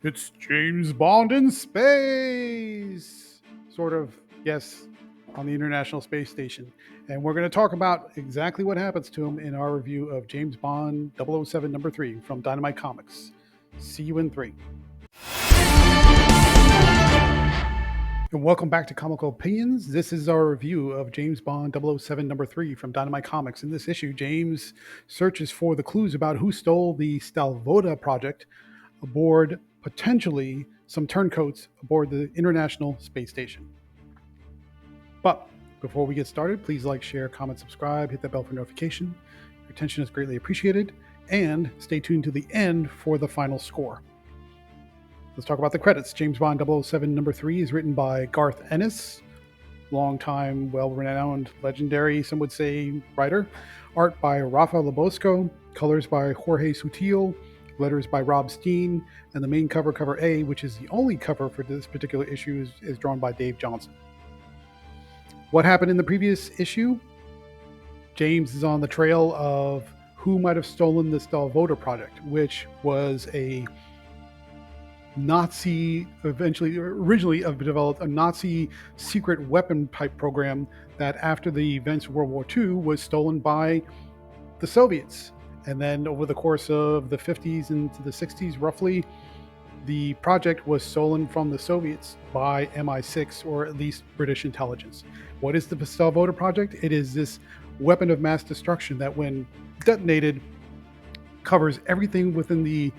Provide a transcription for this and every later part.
It's James Bond in space! Sort of, yes, on the International Space Station. And we're going to talk about exactly what happens to him in our review of James Bond 007 number 3 from Dynamite Comics. See you in 3. And welcome back to Comical Opinions. This is our review of James Bond 007 number 3 from Dynamite Comics. In this issue, James searches for the clues about who stole the Stalvoda project aboard potentially some turncoats aboard the International Space Station. But before we get started, please like, share, comment, subscribe, hit that bell for notification. Your attention is greatly appreciated, and stay tuned to the end for the final score. Let's talk about the credits. James Bond 007 number 3 is written by Garth Ennis, longtime, well-renowned, legendary, some would say, writer. Art by Rafa Labosco, colors by Jorge Sutil, letters by Rob Steen, and the main cover, cover A, which is the only cover for this particular issue, is drawn by Dave Johnson. What happened in the previous issue? James is on the trail of who might have stolen the Stalvoda project, which was a originally developed a Nazi secret weapon type program that after the events of World War II was stolen by the Soviets. And then over the course of the 50s into the 60s, roughly, the project was stolen from the Soviets by MI6, or at least British intelligence. What is the Stalvoda project? It is this weapon of mass destruction that, when detonated, covers everything within the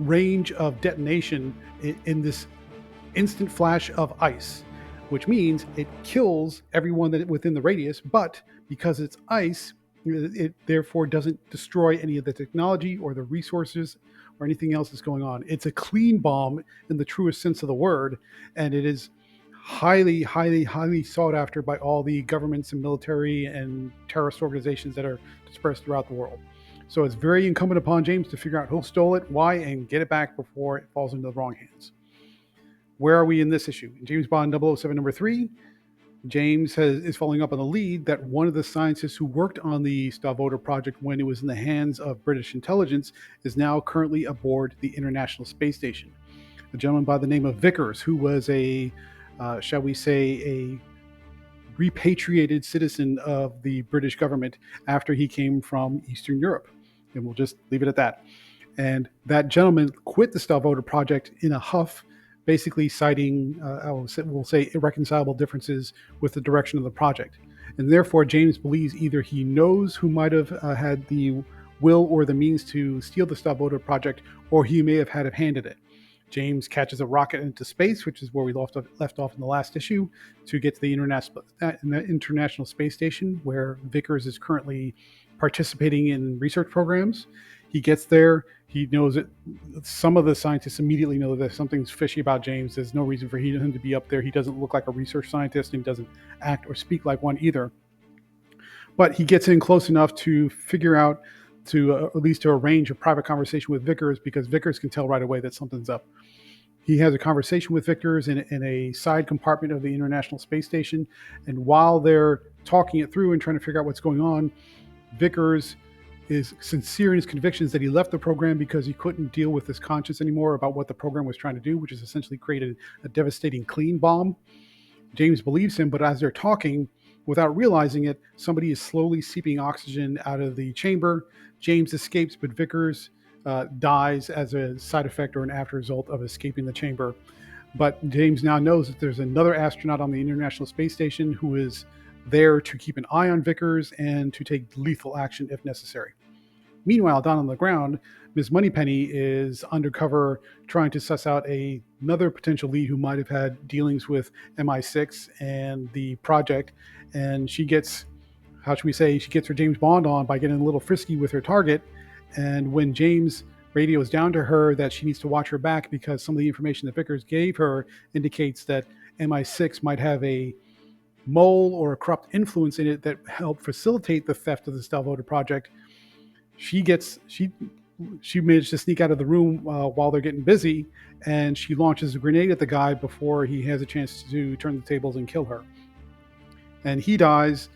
range of detonation in this instant flash of ice, which means it kills everyone that within the radius, but because it's ice, it therefore doesn't destroy any of the technology or the resources or anything else that's going on. It's a clean bomb in the truest sense of the word, and it is highly, highly, highly sought after by all the governments and military and terrorist organizations that are dispersed throughout the world. So it's very incumbent upon James to figure out who stole it, why, and get it back before it falls into the wrong hands. Where are we in this issue? In James Bond 007 number 3, James is following up on the lead that one of the scientists who worked on the Stalvoda project when it was in the hands of British intelligence is now currently aboard the International Space Station. A gentleman by the name of Vickers, who was shall we say, a repatriated citizen of the British government after he came from Eastern Europe. And we'll just leave it at that. And that gentleman quit the Stalvoda project in a huff, basically citing, we'll say, irreconcilable differences with the direction of the project. And therefore, James believes either he knows who might have had the will or the means to steal the Stalvoda project, or he may have had a hand in it. James catches a rocket into space, which is where we left off in the last issue, to get to the International Space Station, where Vickers is currently participating in research programs. He gets there. He knows that some of the scientists immediately know that something's fishy about James. There's no reason for him to be up there. He doesn't look like a research scientist, and he doesn't act or speak like one either. But he gets in close enough to figure out, to at least to arrange a private conversation with Vickers, because Vickers can tell right away that something's up. He has a conversation with Vickers in a side compartment of the International Space Station, and while they're talking it through and trying to figure out what's going on, Vickers is sincere in his convictions that he left the program because he couldn't deal with his conscience anymore about what the program was trying to do, which is essentially create a devastating clean bomb. James believes him, but as they're talking, without realizing it, somebody is slowly seeping oxygen out of the chamber. James escapes, but Vickers dies as a side effect or an after result of escaping the chamber. But James now knows that there's another astronaut on the International Space Station who is there to keep an eye on Vickers and to take lethal action if necessary. Meanwhile, down on the ground, Ms. Moneypenny is undercover trying to suss out another potential lead who might have had dealings with MI6 and the project. And she gets, she gets her James Bond on by getting a little frisky with her target. And when James radios down to her that she needs to watch her back because some of the information that Vickers gave her indicates that MI6 might have a mole or a corrupt influence in it that helped facilitate the theft of the Stalvoda project, she managed to sneak out of the room while they're getting busy, and she launches a grenade at the guy before he has a chance to turn the tables and kill her. And he dies.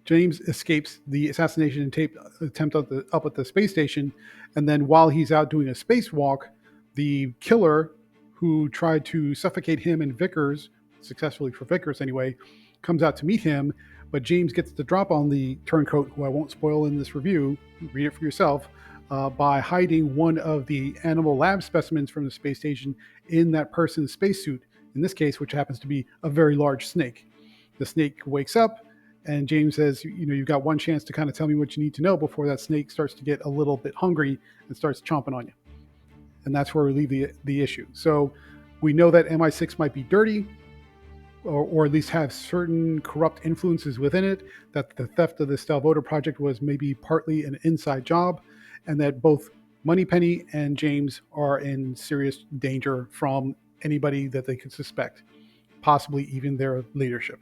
James escapes the assassination attempt up at the space station, and then while he's out doing a spacewalk, the killer who tried to suffocate him and Vickers, successfully for Vickers anyway, comes out to meet him, but James gets the drop on the turncoat, who I won't spoil in this review, read it for yourself, by hiding one of the animal lab specimens from the space station in that person's spacesuit, in this case, which happens to be a very large snake. The snake wakes up, and James says, you've got one chance to kind of tell me what you need to know before that snake starts to get a little bit hungry and starts chomping on you. And that's where we leave the issue. So we know that MI6 might be dirty, or at least have certain corrupt influences within it, that the theft of the Stalvoda project was maybe partly an inside job, and that both Moneypenny and James are in serious danger from anybody that they could suspect, possibly even their leadership.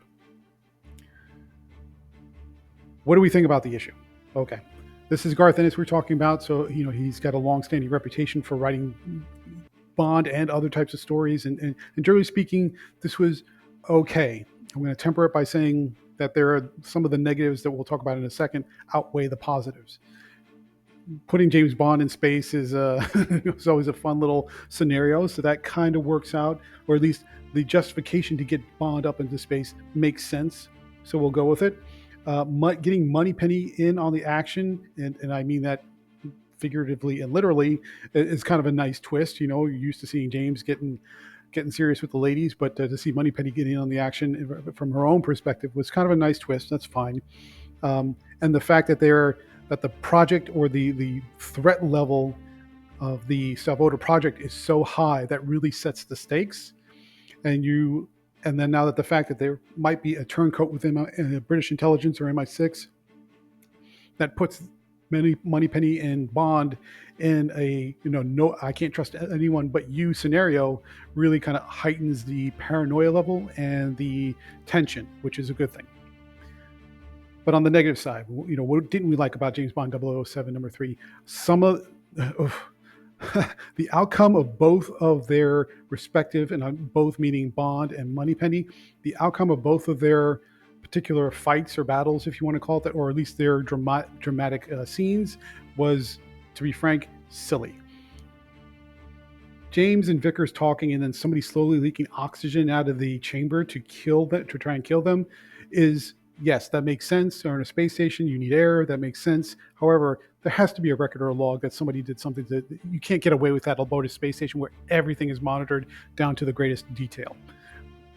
What do we think about the issue? Okay. This is Garth Ennis we're talking about, so he's got a long-standing reputation for writing Bond and other types of stories, and generally speaking, this was okay. I'm going to temper it by saying that there are some of the negatives that we'll talk about in a second outweigh the positives. Putting James Bond in space is it's always a fun little scenario, so that kind of works out, or at least the justification to get Bond up into space makes sense, so we'll go with it. Getting Moneypenny in on the action, and I mean that figuratively and literally, is kind of a nice twist. You're used to seeing James getting serious with the ladies, but to see Moneypenny getting in on the action from her own perspective was kind of a nice twist. That's fine. And the fact that the project, or the threat level of the Stalvoda project, is so high, that really sets the stakes. And then now that the fact that there might be a turncoat within British intelligence or MI6 that puts Moneypenny and Bond in a no, I can't trust anyone but you scenario, really kind of heightens the paranoia level and the tension, which is a good thing. But on the negative side, what didn't we like about James Bond 007 number 3? Some of the outcome of both of their respective, and both meaning Bond and Moneypenny, the outcome of both of their particular fights or battles, if you want to call it that, or at least their dramatic scenes, was, to be frank, silly. James and Vickers talking, and then somebody slowly leaking oxygen out of the chamber to try and kill them, is, yes, that makes sense. They're on a space station, you need air, that makes sense. However, there has to be a record or a log that somebody did something that you can't get away with that aboard a space station where everything is monitored down to the greatest detail.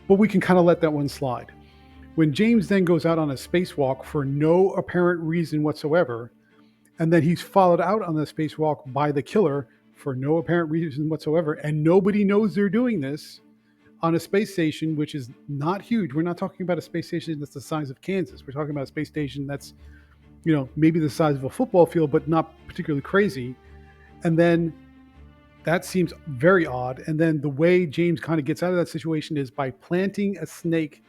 But we can kind of let that one slide. When James then goes out on a spacewalk for no apparent reason whatsoever, and then he's followed out on the spacewalk by the killer for no apparent reason whatsoever, and nobody knows they're doing this on a space station which is not huge. We're not talking about a space station that's the size of Kansas. We're talking about a space station that's maybe the size of a football field, but not particularly crazy. And then that seems very odd. And then the way James kind of gets out of that situation is by planting a snake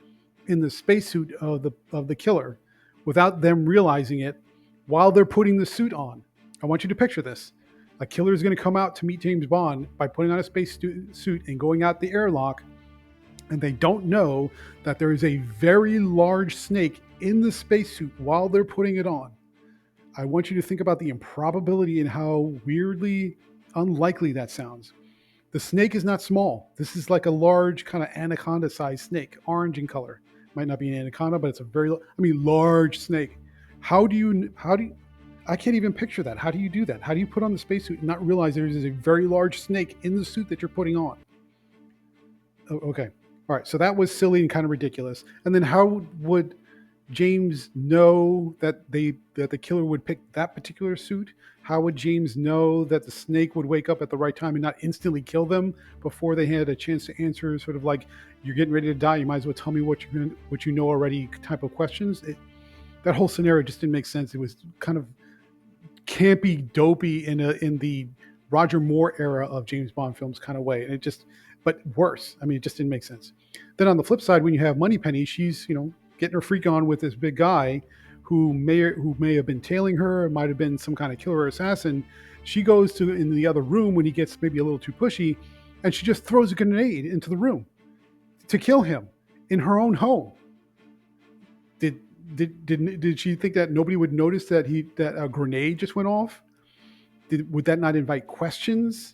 in the spacesuit of the killer without them realizing it while they're putting the suit on. I want you to picture this. A killer is going to come out to meet James Bond by putting on a space suit and going out the airlock, and they don't know that there is a very large snake in the spacesuit while they're putting it on. I want you to think about the improbability and how weirdly unlikely that sounds. The snake is not small. This is like a large kind of anaconda-sized snake, orange in color. Might not be an anaconda, but it's a large snake. How do you? I can't even picture that. How do you do that? How do you put on the spacesuit and not realize there is a very large snake in the suit that you're putting on? Oh, okay. All right. So that was silly and kind of ridiculous. And then how would James know that the killer would pick that particular suit? How would James know that the snake would wake up at the right time and not instantly kill them before they had a chance to answer sort of like, you're getting ready to die, you might as well tell me what you know already type of questions? That whole scenario just didn't make sense. It was kind of campy, dopey in the Roger Moore era of James Bond films kind of way. And but worse. I mean, it just didn't make sense. Then on the flip side, when you have Moneypenny, she's, getting her freak on with this big guy who may have been tailing her, might have been some kind of killer or assassin. She goes in the other room when he gets maybe a little too pushy, and she just throws a grenade into the room to kill him in her own home. Did she think that nobody would notice that a grenade just went off? Would that not invite questions?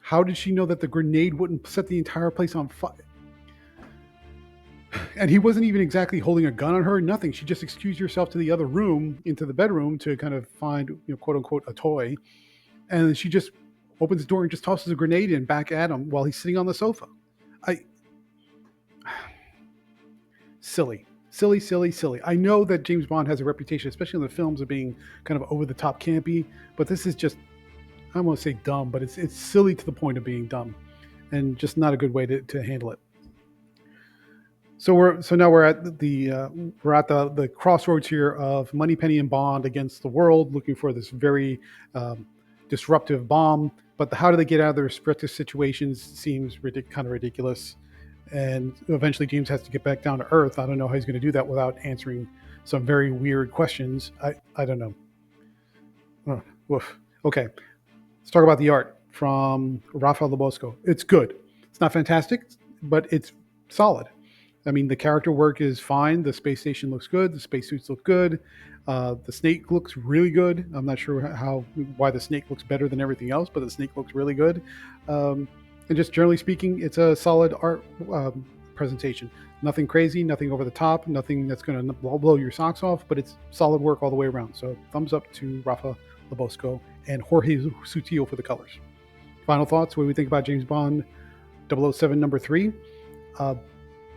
How did she know that the grenade wouldn't set the entire place on fire? And he wasn't even exactly holding a gun on her, nothing. She just excused herself to the other room, into the bedroom, to kind of find, quote unquote, a toy. And she just opens the door and just tosses a grenade in back at him while he's sitting on the sofa. Silly. Silly, silly, silly. I know that James Bond has a reputation, especially in the films, of being kind of over the top campy, but this is just, I don't want to say dumb, but it's silly to the point of being dumb, and just not a good way to handle it. So now we're at the crossroads here of Moneypenny and Bond against the world, looking for this very disruptive bomb. But how do they get out of their respective situations seems kind of ridiculous. And eventually James has to get back down to earth. I don't know how he's going to do that without answering some very weird questions. I don't know. Oh, woof. Okay, let's talk about the art from Rafael Lobosco. It's good. It's not fantastic, but it's solid. I mean, the character work is fine. The space station looks good. The spacesuits look good. The snake looks really good. I'm not sure why the snake looks better than everything else, but the snake looks really good. And just generally speaking, it's a solid art presentation. Nothing crazy, nothing over the top, nothing that's going to blow your socks off, but it's solid work all the way around. So thumbs up to Rafa Lobosco and Jorge Sutil for the colors. Final thoughts, what do we think about James Bond 007 number 3?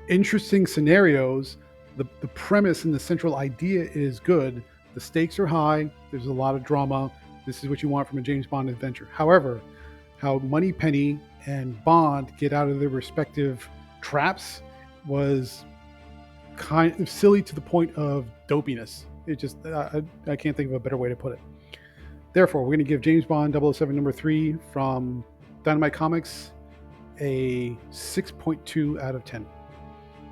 Interesting scenarios. The premise and the central idea is good. The stakes are high. There's a lot of drama. This is what you want from a James Bond adventure. However, how Moneypenny and Bond get out of their respective traps was kind of silly to the point of dopiness. It just, I can't think of a better way to put it. Therefore, we're going to give James Bond 007 number 3 from Dynamite Comics a 6.2 out of 10.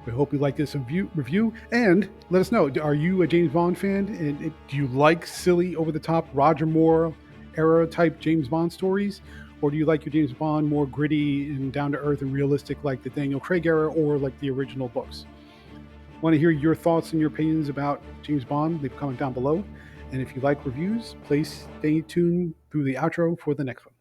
We hope you like this review, and let us know, are you a James Bond fan, and do you like silly, over-the-top Roger Moore era type James Bond stories, or do you like your James Bond more gritty and down-to-earth and realistic like the Daniel Craig era or like the original books? Want to hear your thoughts and your opinions about James Bond? Leave a comment down below, and if you like reviews, please stay tuned through the outro for the next one.